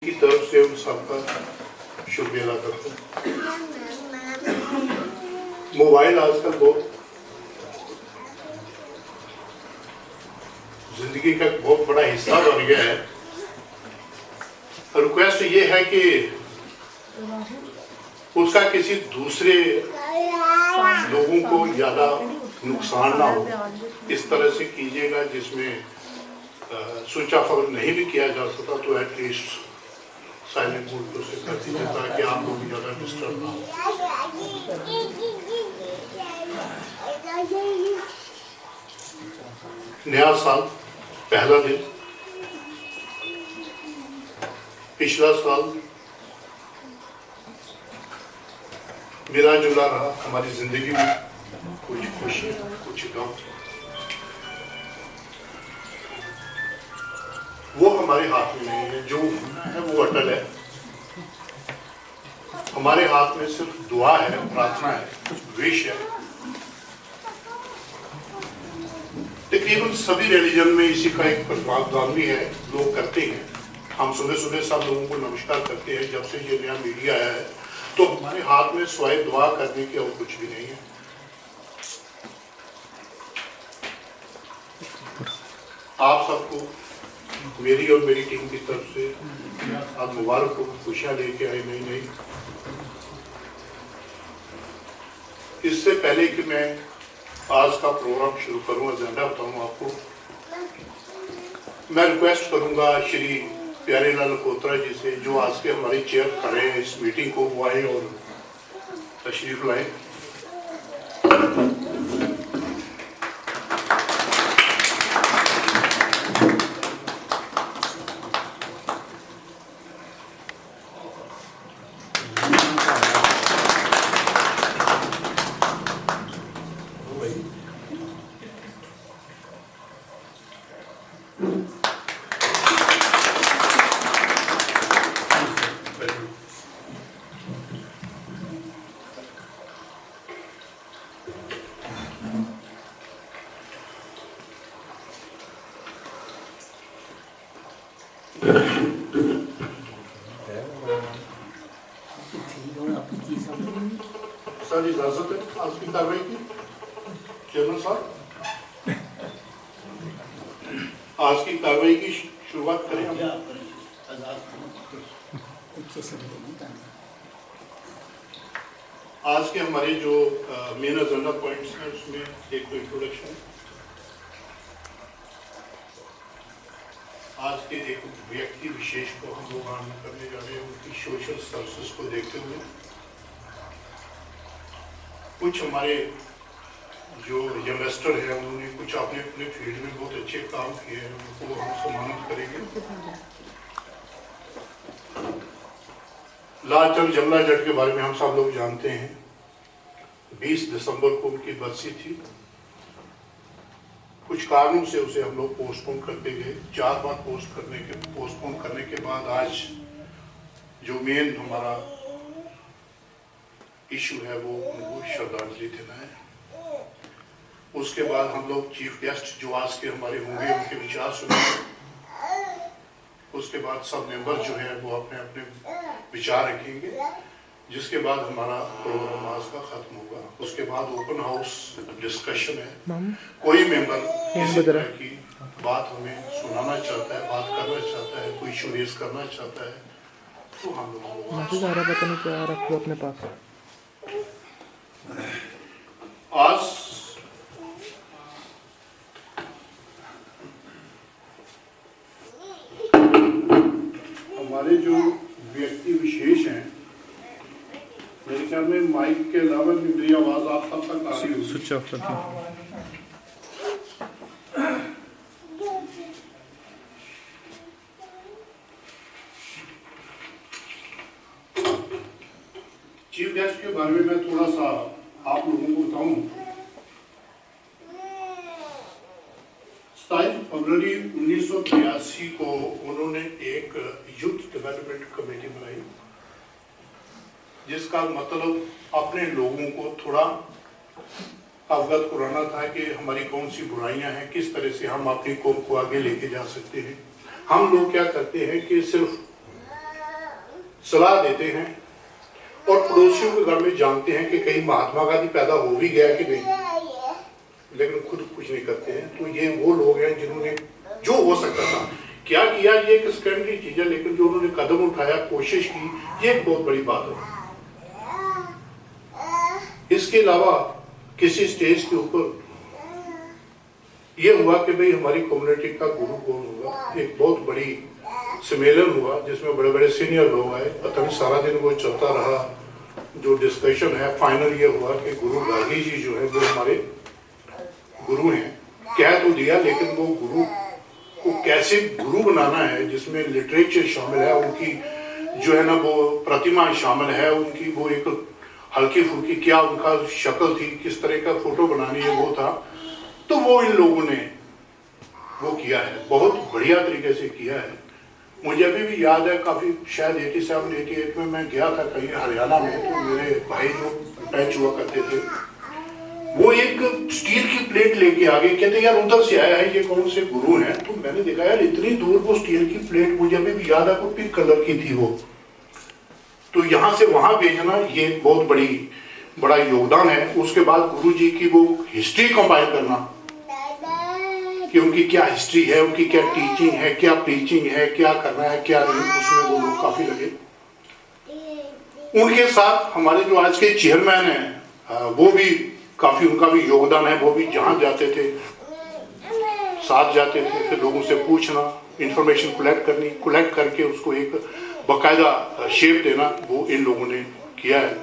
की तरफ से उन सबका शुक्रिया अदा करते हैं। मोबाइल आजकल बहुत जिंदगी का बहुत बड़ा हिस्सा बन गया है। रिक्वेस्ट ये है कि उसका किसी दूसरे लोगों को ज्यादा नुकसान ना हो, इस तरह से कीजिएगा जिसमें स्विच ऑफ अगर नहीं भी किया जा सकता तो एटलीस्ट साइलेंट मोड पे उसे कर दीजिए ताकि आप लोग ज़्यादा डिस्टर्ब ना हो। नया साल पहला दिन, पिछला साल मिला जुला रहा हमारी जिंदगी में, कुछ खुशी कुछ गम, वो हमारे हाथ में नहीं है। जो है वो अटल है। हमारे हाथ में सिर्फ दुआ है, प्रार्थना है, विश है। तकरीबन सभी रिलीजन में इसी का एक प्रावधान भी है, लोग करते हैं। हम सुबह सुबह सब लोगों को नमस्कार करते हैं। जब से ये नया मीडिया आया है तो हमारे हाथ में स्वयं दुआ करने की और कुछ भी नहीं है। आप सबको मेरी और मेरी टीम की तरफ से आज मुबारक हो, खुशियां लेके आए नई नई। इससे पहले कि मैं आज का प्रोग्राम शुरू करूं, एजेंडा बताऊं आपको, मैं रिक्वेस्ट करूंगा श्री प्यारेलाल लखोत्रा जी से, जो आज के हमारे चेयर खड़े हैं इस मीटिंग को, वो आए और तशरीफ लाए। सर इजाजत है आज की कार्रवाई की? चेयरमैन साहब, आज की कार्रवाई की शुरुआत करें हम। आज के हमारे जो मेन एजेंडा पॉइंट्स हैं उसमें एक तो इंट्रोडक्शन, आज के एक व्यक्ति विशेष को हम लोग आरंभ करने जा रहे हैं, उनकी सोशल सर्विसेज को देखते हुए। कुछ हमारे जो यंगस्टर हैं उन्होंने कुछ अपने अपने फील्ड में बहुत अच्छे काम किए हैं, उनको हम सम्मानित करेंगे। लालचंद जमला जट के बारे में हम सब लोग जानते हैं। 20 दिसंबर को उनकी बरसी थी। कुछ कारणों से उसे हम लोग पोस्टपोन करते गए। 4 बार पोस्टपोन करने के बाद आज जो मेन हमारा इशू है वो उनको श्रद्धांजलि देना है। उसके बाद हम लोग चीफ गेस्ट जो आज के हमारे होंगे उनके विचार सुनेंगे। उसके बाद सब मेंबर जो है वो अपने अपने विचार रखेंगे, जिसके बाद हमारा प्रोग्राम आज का खत्म होगा। उसके बाद ओपन हाउस डिस्कशन है। कोई मेंबर किसी तरह की बात हमें सुनाना चाहता है, बात करना चाहता है, कोई इशू रेज करना चाहता है तो हम लोग अपने पास आज हमारे जो व्यक्ति विशेष हैं, मेरे ख्याल में माइक के अलावा भी मेरी आवाज आप सब तक आ रही है। स्विच ऑफ करते हैं। चीफ गेस्ट के बारे में मैं थोड़ा सा आप लोगों को बताऊं। 27 फरवरी 1983 को उन्होंने एक यूथ डेवलपमेंट कमेटी बनाई, जिसका मतलब अपने लोगों को थोड़ा अवगत कराना था कि हमारी कौन सी बुराइयां हैं, किस तरह से हम अपनी कौम को आगे लेके जा सकते हैं। हम लोग क्या करते हैं कि सिर्फ सलाह देते हैं और पड़ोसियों के घर में जानते हैं कि कहीं महात्मा गांधी पैदा हो भी गया कि नहीं, लेकिन खुद कुछ नहीं करते हैं। तो ये वो लोग हैं जिन्होंने जो हो सकता था क्या किया, ये एक सेकेंडरी चीज है, लेकिन जो उन्होंने कदम उठाया, कोशिश की, ये एक बहुत बड़ी बात है। इसके अलावा किसी स्टेज के ऊपर यह हुआ कि भाई हमारी कम्युनिटी का गुरु कौन होगा, एक बहुत बड़ी सम्मेलन हुआ जिसमें बड़े बड़े सीनियर लोग आए। तभी सारा दिन वो चलता रहा, जो डिस्कशन है फाइनल ये हुआ कि गुरु गांधी जी जो है वो हमारे गुरु हैं। कह तो दिया, लेकिन वो गुरु को कैसे गुरु बनाना है, जिसमें लिटरेचर शामिल है, उनकी जो है ना वो प्रतिमा शामिल है, उनकी वो एक हल्की फुल्की क्या उनका शक्ल थी, किस तरह का फोटो बनानी है वो था। तो वो इन लोगों ने वो किया है, बहुत बढ़िया तरीके से किया है। मुझे अभी भी याद है, काफी शायद 87-88 में मैं गया था कहीं हरियाणा में, तो मेरे भाई जो पैच हुआ करते थे वो एक स्टील की प्लेट लेके आ गए, कहते यार उधर से आया है, ये कौन से गुरु हैं। तो मैंने देखा यार इतनी दूर वो स्टील की प्लेट, मुझे अभी भी याद है वो पिंक कलर की थी वो। तो यहाँ से वहां भेजना ये बहुत बड़ा योगदान है। उसके बाद गुरु जी की वो हिस्ट्री कंपाइल करना कि उनकी क्या हिस्ट्री है, उनकी क्या टीचिंग है, क्या प्रीचिंग है, क्या करना है क्या नहीं, उसमें वो लोग काफी लगे। उनके साथ हमारे जो आज के चेयरमैन हैं वो भी काफी, उनका भी योगदान है। वो भी जहां जाते थे साथ जाते थे, फिर लोगों से पूछना, इंफॉर्मेशन कलेक्ट करके उसको एक बाकायदा शेप देना, वो इन लोगों ने किया है।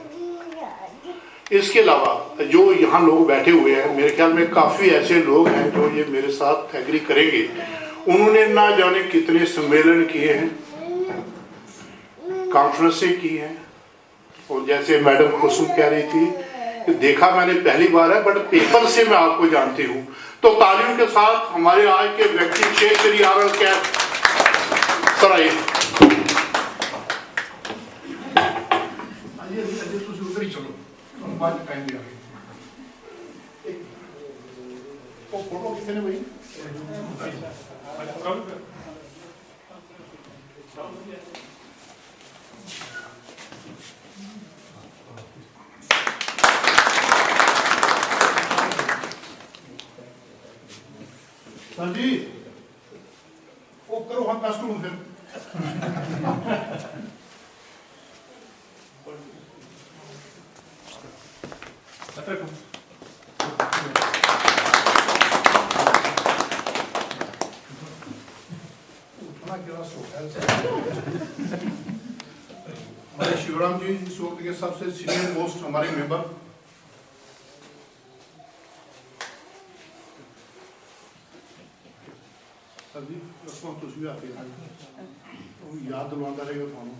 इसके अलावा जो यहाँ लोग बैठे हुए हैं, मेरे ख्याल में काफी ऐसे लोग हैं जो ये मेरे साथ एग्री करेंगे, उन्होंने ना जाने कितने सम्मेलन किए हैं, कॉन्फ्रेंसें की हैं। और जैसे मैडम कुसुम कह रही थी, देखा मैंने पहली बार है बट पेपर से मैं आपको जानती हूँ। तो तालियों के साथ हमारे आज के व्यक्ति शेख श्री आरल कैफ सर आइए। उधर ही चलो, बाद टाइम भी आ गई। वो फोटो कितने भाई? सर जी वो करो, हम कस्टमर फिर हमारे शिवराम जी इस वक्त के सबसे सीनियर मोस्ट हमारे मेंबर, सर जी रिस्पॉन्स भी आती है, याद दिलवाता रहेगा थानों।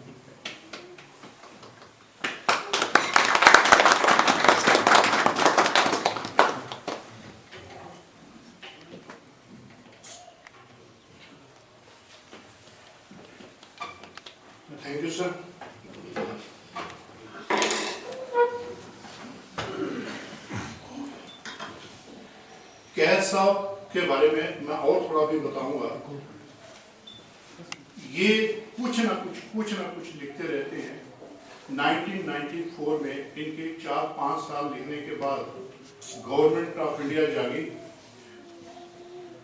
Thank you sir. कैद साहब के बारे में मैं और थोड़ा भी बताऊंगा। ये कुछ ना कुछ लिखते रहते हैं। 1994 में इनके 4-5 साल लिखने के बाद गवर्नमेंट ऑफ इंडिया जागी,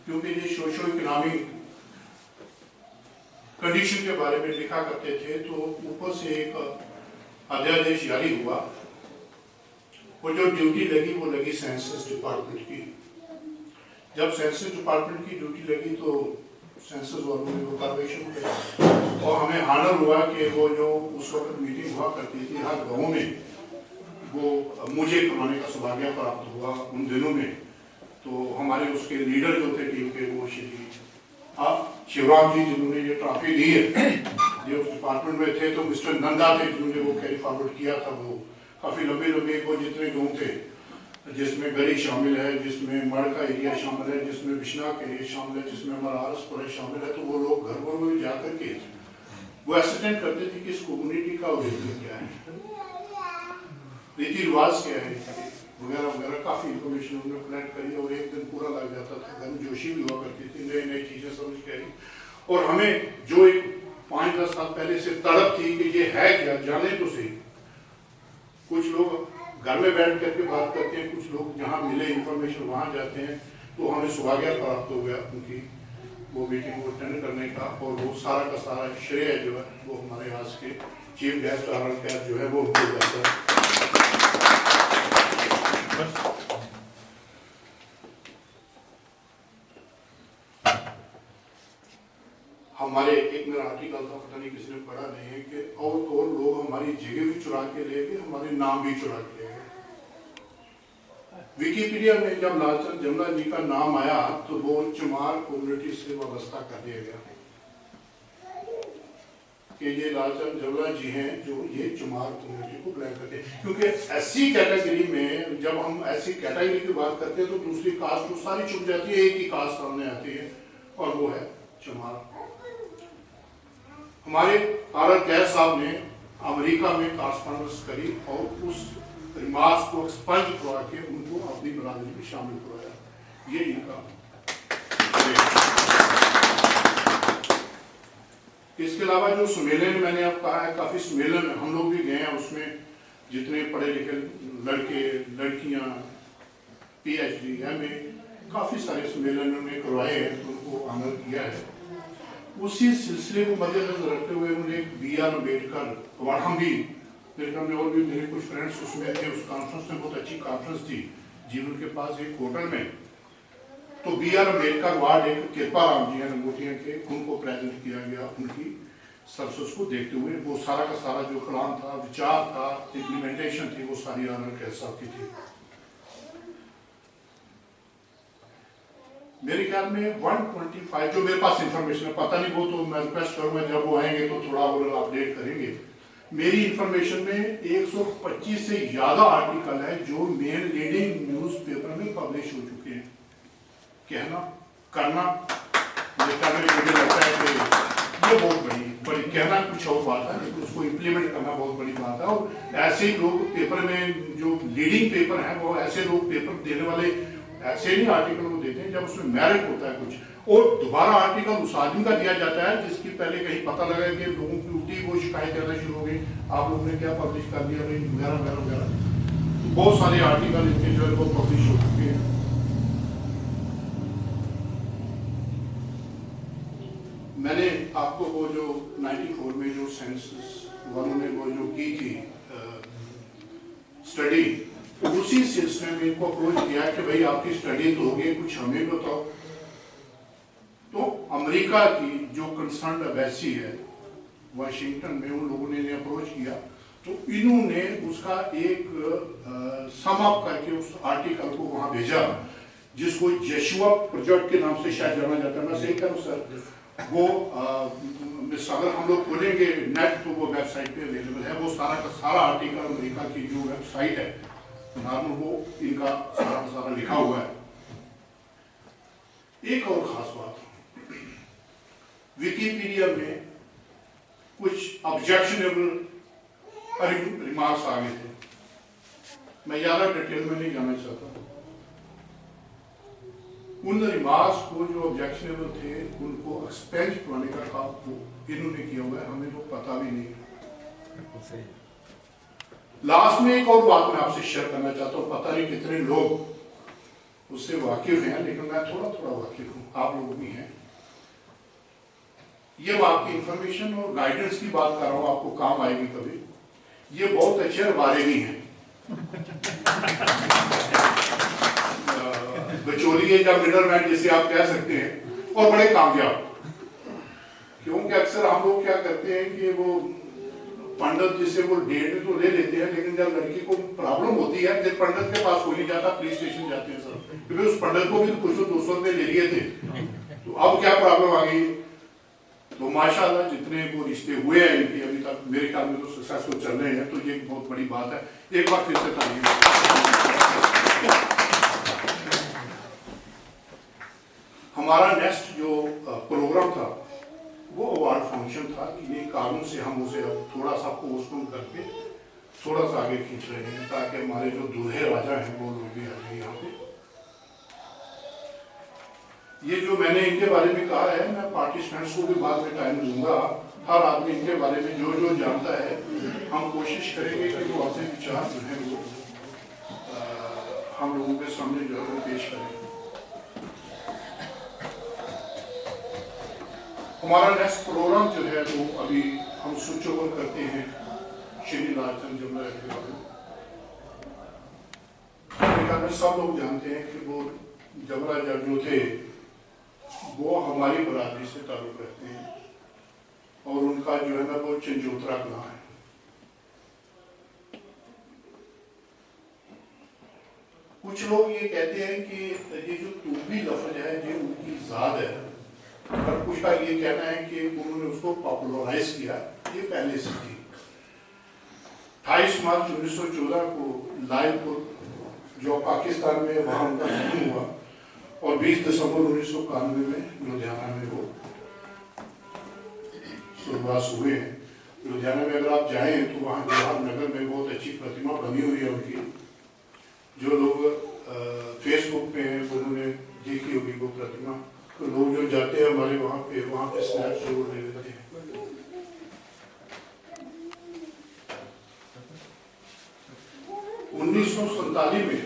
क्योंकि ये सोशो इकोनॉमिक कंडीशन के बारे में लिखा करते थे। तो ऊपर से एक अध्यादेश जारी हुआ, वो जो ड्यूटी लगी वो लगी सेंसस डिपार्टमेंट की। जब सेंसस डिपार्टमेंट की ड्यूटी लगी तो सेंसस वालों ने वो कार्रवाई शुरू की और हमें हानर हुआ कि वो जो उस वक्त मीटिंग हुआ करती थी हर गाँव में, वो मुझे करवाने का सौभाग्य प्राप्त हुआ उन दिनों में। तो हमारे उसके लीडर जो थे टीम के, वो श्री शिवराम जी जिन्होंने ये ट्रॉफी दी है, ये उस डिपार्टमेंट में थे। तो मिस्टर नंदा थे जिन्होंने वो कैरी फॉरवर्ड किया था। वो काफ़ी लंबे वो जितने गाँव थे, जिसमें गली शामिल है, जिसमें मड़ का एरिया शामिल है, जिसमें बिश्नाक एरिया शामिल है, जिसमें हमारा आरसपुर शामिल है। तो वो लोग घर में जाकर के वो एसेटेंट करते थे कि इस कम्युनिटी का ओरिजिन क्या है, रीति रिवाज क्या है वगैरह वगैरह। काफ़ी इंफॉर्मेशन उन्होंने कलेक्ट करी और एक दिन पूरा लग जाता था। गर्मजोशी भी हुआ करती थी, नई चीज़ें समझ के आई। और हमें जो एक 5-10 साल पहले से तड़प थी कि ये है क्या, जाने तो सही। कुछ लोग घर में बैठ करके बात करते हैं, कुछ लोग जहाँ मिले इंफॉर्मेशन वहाँ जाते हैं। तो हमें सौभाग्य प्राप्त हो गया उनकी वो मीटिंग को अटेंड करने का, और वो सारा का सारा श्रेय जो है वो हमारे आज के चीफ गेस्ट जो है वो उनको जाता है। हमारे एक मेरा आर्टिकल था, पता नहीं किसी ने पढ़ा नहीं है, कि और लोग हमारी जगह भी चुरा के ले गए, हमारे नाम भी चुरा के ले गए। विकिपीडिया में जब लालचंद जमला जी का नाम आया तो वो चमार कम्युनिटी से वाबस्ता कर दिया गया कि ये लालचंद जमला जी हैं जो ये चमार कम्युनिटी को बिलोंग करते हैं। क्योंकि ऐसी कैटेगरी में जब हम ऐसी कैटेगरी की बात करते हैं तो दूसरी कास्ट तो सारी छुप जाती है, एक ही कास्ट सामने आती है और वो है चमार। हमारे आर कैद साहब ने अमेरिका में कॉरेस्पॉन्डेंस करी और उस रिमार्क्स को एक्सपंज करवा के उनको अपनी बरादरी में शामिल करवाया। ये इनका। इसके अलावा जो सम्मेलन मैंने अब कहा है, काफी सम्मेलन हम लोग भी गए हैं, उसमें जितने पढ़े लिखे लड़के लड़कियां PhD MA काफी सारे सम्मेलन उन्होंने करवाए हैं, उनको आमंत्रित किया है। उसी सिलसिले को मद्देनजर रखते हुए उन्होंने एक BR अम्बेडकर अवार्ड, हम भी मेरे घर में और भी मेरे कुछ फ्रेंड्स उसमें थे, उस कॉन्फ्रेंस में बहुत अच्छी कॉन्फ्रेंस थी जीवन के पास एक होटल में। तो BR अम्बेडकर अवार्ड एक कृपा राम जी रंगोटिया के, उनको प्रेजेंट किया गया उनकी सर्विस को देखते हुए। वो सारा का सारा जो कलाम था, विचार था, इम्प्लीमेंटेशन थी, वो सारी आनंद के साथ की थी। मेरे ख्याल में 125 जो मेरे पास इंफॉर्मेशन है, पता नहीं वो तो मैं रिक्वेस्ट करूंगा जब वो आएंगे तो थोड़ा और अपडेट करेंगे। मेरी इंफॉर्मेशन में 125 से ज्यादा आर्टिकल है जो मेन लीडिंग न्यूज़पेपर में पब्लिश हो चुके हैं। कहना करना मुझे लगता है कि ये बहुत बड़ी कहना कुछ और बात है, लेकिन उसको इम्प्लीमेंट करना बहुत बड़ी बात है। और ऐसे ही लोग पेपर में जो लीडिंग पेपर है वो ऐसे लोग पेपर देने वाले ऐसे नहीं आर्टिकल को देते हैं जब उसमें मेरिट होता है कुछ, और दोबारा आर्टिकल उस आदमी का दिया जाता है जिसकी पहले कहीं पता लगा कि लोगों की उल्टी वो शिकायत करना शुरू हो गई, आप लोगों ने क्या पब्लिश कर दिया भाई वगैरह वगैरह वगैरह। बहुत सारे आर्टिकल इनके जो है वो पब्लिश हो चुके हैं। मैंने आपको वो जो 94 में जो सेंसस वालों ने वो जो की थी स्टडी, उसी सिलसिले में इनको अप्रोच किया कि भाई आपकी स्टडी तो होगी, कुछ हमें बताओ। तो अमेरिका की जो कंसर्न एम्बेसी है वाशिंगटन में, उन लोगों ने अप्रोच किया तो इन्होंने उसका एक सम अप करके उस आर्टिकल को वहां भेजा जिसको यशुआ प्रोजेक्ट के नाम से शायद जाना जाता है। मैं सही करूं सर? वो अगर हम लोग खोलेंगे नेट तो वो वेबसाइट पे अवेलेबल है। वो सारा का सारा आर्टिकल अमेरिका की जो वेबसाइट है नॉर्मल वो इनका सारा का सारा लिखा हुआ है। एक और खास बात, विकिपीडिया में कुछ ऑब्जेक्शनेबल रिमार्क्स आ गए थे। मैं ज्यादा डिटेल में नहीं जाना चाहता। उन रिमार्क्स को जो ऑब्जेक्शनेबल थे उनको एक्सपेंज करने का काम इन्होंने किया हुआ है, हमें तो पता भी नहीं। लास्ट में एक और बात मैं आपसे शेयर करना चाहता हूँ, पता नहीं कितने लोग उससे वाकिफ हैं, लेकिन मैं थोड़ा थोड़ा वाकिफ हूँ, आप लोग भी हैं। ये आपकी इंफॉर्मेशन और गाइडेंस की बात कर रहा हूँ, आपको काम आएगी कभी। ये बहुत अच्छे बारे भी हैं बचोलिए या मिडल मैन जिसे आप कह सकते हैं, और बड़े कामयाब। क्योंकि अक्सर हम लोग क्या करते हैं कि वो पंडित जिसे वो डेट तो ले लेते हैं, लेकिन जब लड़की को प्रॉब्लम होती है फिर पंडित के पास कोई नहीं जाता, पुलिस स्टेशन जाते हैं सर, क्योंकि उस पंडित को भी तो कुछ 200 रुपए ले लिए थे, तो अब क्या प्रॉब्लम आ गई। तो माशाल्लाह जितने वो रिश्ते हुए हैं इनके अभी तक मेरे ख्याल में तो सक्सेसफुल चल रहे हैं, तो ये बहुत बड़ी बात है। एक बार फिर से तारीफ। हमारा नेक्स्ट जो प्रोग्राम था वो अवार्ड फंक्शन था कि ये कानून से हम उसे थोड़ा सा पोस्टपोन करके थोड़ा सा आगे खींच रहे हैं ताकि हमारे जो दूल्हे राजा हैं वो लोग भी आ जाए यहाँ पे। ये जो मैंने इनके बारे में कहा है, मैं पार्टिसिपेंट्स को भी बाद में टाइम दूंगा। हर आदमी इनके बारे में जो जो जानता है, हम कोशिश करेंगे कि वो अपने विचार जो है वो हम लोगों के सामने जो है वो पेश करें। हमारा नेक्स्ट प्रोग्राम जो है वो अभी हम स्विच ओवर करते हैं श्री लालचंद जमुना के बारे में। सब लोग जानते हैं कि वो जमुना जज जो थे वो हमारी बरादरी से ताल्लुक रखते हैं और उनका जो है ना वो चिंजोत्रा गाँव है। कुछ लोग ये कहते हैं कि ये जो तूबी लफ्ज है ये उनकी ज़ात है, पर कुछ का ये कहना है कि उन्होंने उसको पॉपुलराइज किया, ये पहले से थी। 28 मार्च 1914 को लायलपुर जो पाकिस्तान में वहाँ उनका जन्म हुआ और 20 दिसंबर 1991 में लुधियाना में वो स्वर्गवास हुए हैं। लुधियाना में अगर आप जाएं तो वहाँ जवाहर नगर में बहुत अच्छी प्रतिमा बनी हुई है उनकी। जो लोग फेसबुक पे हैं उन्होंने देखी होगी वो प्रतिमा, तो लोग जो जाते हैं हमारे वहाँ पे स्नैप जरूर ले लेते हैं। 1947 में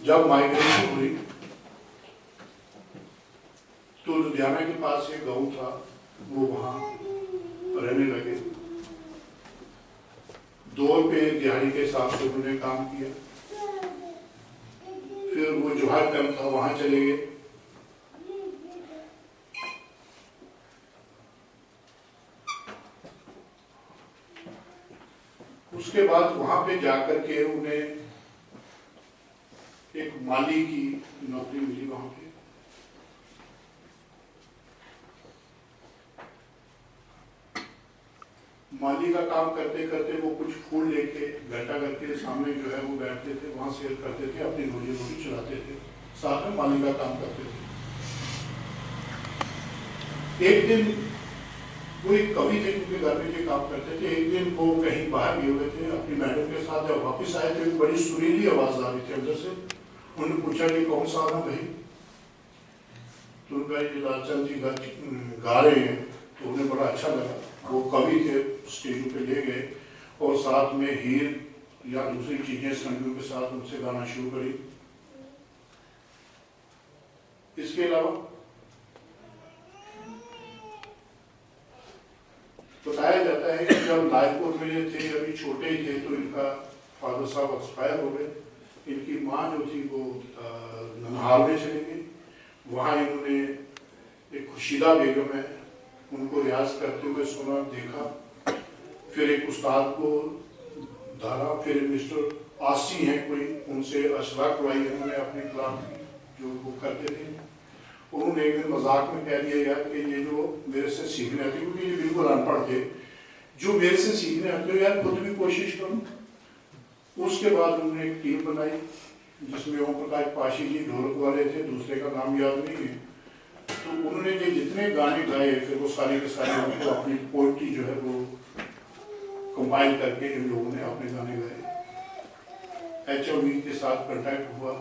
जब माइग्रेशन हुई तो लुधियाना के पास एक गांव था, वो वहां रहने लगे। 2 रुपये दिहाड़ी के हिसाब से उन्होंने काम किया। फिर वो जोहार कैंप था वहां चले गए। उसके बाद वहां पे जाकर के उन्हें एक माली की नौकरी मिली वहां पे। माली का काम करते करते वो कुछ फूल लेके घंटा घर के सामने जो है वो बैठते थे, वहां सेल करते थे, अपनी रोजी रोटी चलाते थे, साथ में माली का काम करते थे। एक दिन वो एक कवि थे उनके घर में काम करते थे। एक दिन वो कहीं बाहर गए हुए थे अपनी मैडम के साथ, जब वापस आए थे बड़ी सुरीली आवाज आ रही थी अंदर से। उन्होंने पूछा कि कौन सा गाना भाई? तो उनका ये लालचंद जी गा रहे हैं, तो उन्हें बड़ा अच्छा लगा। वो कवि थे, स्टेज पे ले गए और साथ में हीर या दूसरी चीजें संगियों के साथ उनसे गाना शुरू करी। इसके अलावा बताया जाता है कि जब लायलपुर में ये थे, अभी छोटे ही थे, तो इनका फादर साहब एक्सपायर हो गए। इनकी माँ जो थी वो ननहाल में चली गई। वहाँ इन्होंने एक खुशीदा बेगम है, उनको रियाज करते हुए सुना, देखा। फिर एक उस्ताद को धारा, फिर मिस्टर आसी हैं कोई, उनसे अशरा करवाई उन्होंने अपनी क्लास जो वो करते थे। उन्होंने एक दिन मजाक में कह दिया यार कि ये जो मेरे से सीखने आते, क्योंकि ये बिल्कुल अनपढ़ थे, जो मेरे से सीखने आते हो यार खुद भी कोशिश करो। उसके बाद उन्होंने एक टीम बनाई जिसमें ओम प्रकाश पाशी जी ढोलक वाले थे, दूसरे का नाम याद नहीं है। तो उन्होंने जो जितने गाने गाए फिर वो सारे के सारे उनको अपनी पोइट्री जो है वो कंपाइल करके इन लोगों ने अपने गाने गाए। HOV के साथ कांटेक्ट हुआ,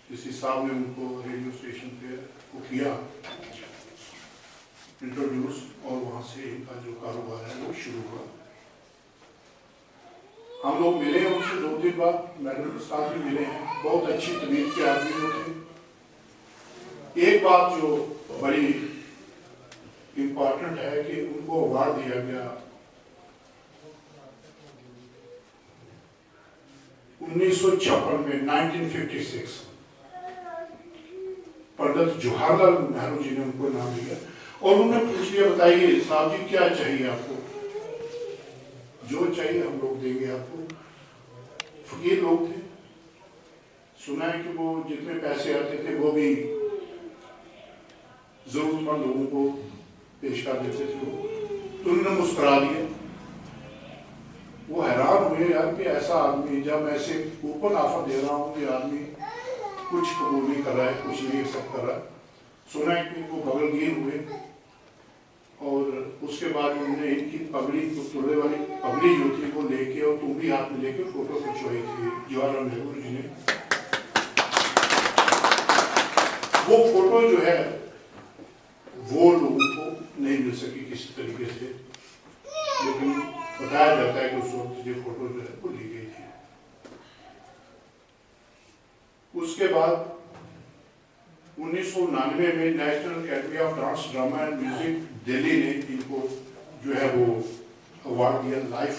किसी साहब ने उनको रेडियो स्टेशन पे को किया इंट्रोड्यूस, और वहां से इनका जो कारोबार है वो शुरू हुआ। हम लोग मिले हैं उनसे 2 दिन बाद, मैडम के साथ भी मिले हैं। बहुत अच्छी तबीयत के आदमी होते। एक बात जो बड़ी इम्पोर्टेंट है कि उनको अवार्ड दिया गया 1956 में, 1956 पंडित जवाहरलाल नेहरू जी ने उनको नाम दिया और उन्होंने पूछ लिया, बताइए साहब जी क्या चाहिए आपको? जो चाहिए हम लोग देंगे आपको। फकीर लोग थे, सुना है कि वो जितने पैसे आते थे वो भी जरूरतमंद लोगों को पेश कर देते थे। तो उन्होंने मुस्कुरा दिया। वो हैरान हुए यार कि ऐसा आदमी, जब मैं ऐसे ओपन ऑफर दे रहा हूँ कि आदमी कुछ कबूल नहीं कर रहा है, कुछ नहीं एक्सेप्ट कर रहा है। सुना है कि वो बगलगीर हुए और उसके बाद उन्होंने इनकी पगड़ी, तुड़े वाली पगड़ी जो थी वो लेके और तुम भी हाथ में लेके फोटो खिंचवाई थी जवाहरलाल नेहरू जी ने। वो फोटो जो है वो लोगों को नहीं मिल सकी किसी तरीके से, लेकिन बताया जाता है कि उस वक्त ये फोटो जो है वो ली गई थी। उसके बाद 1999 में national academy of dance drama and music Delhi ने इनको जो है वो अवार्ड दिया लाइफ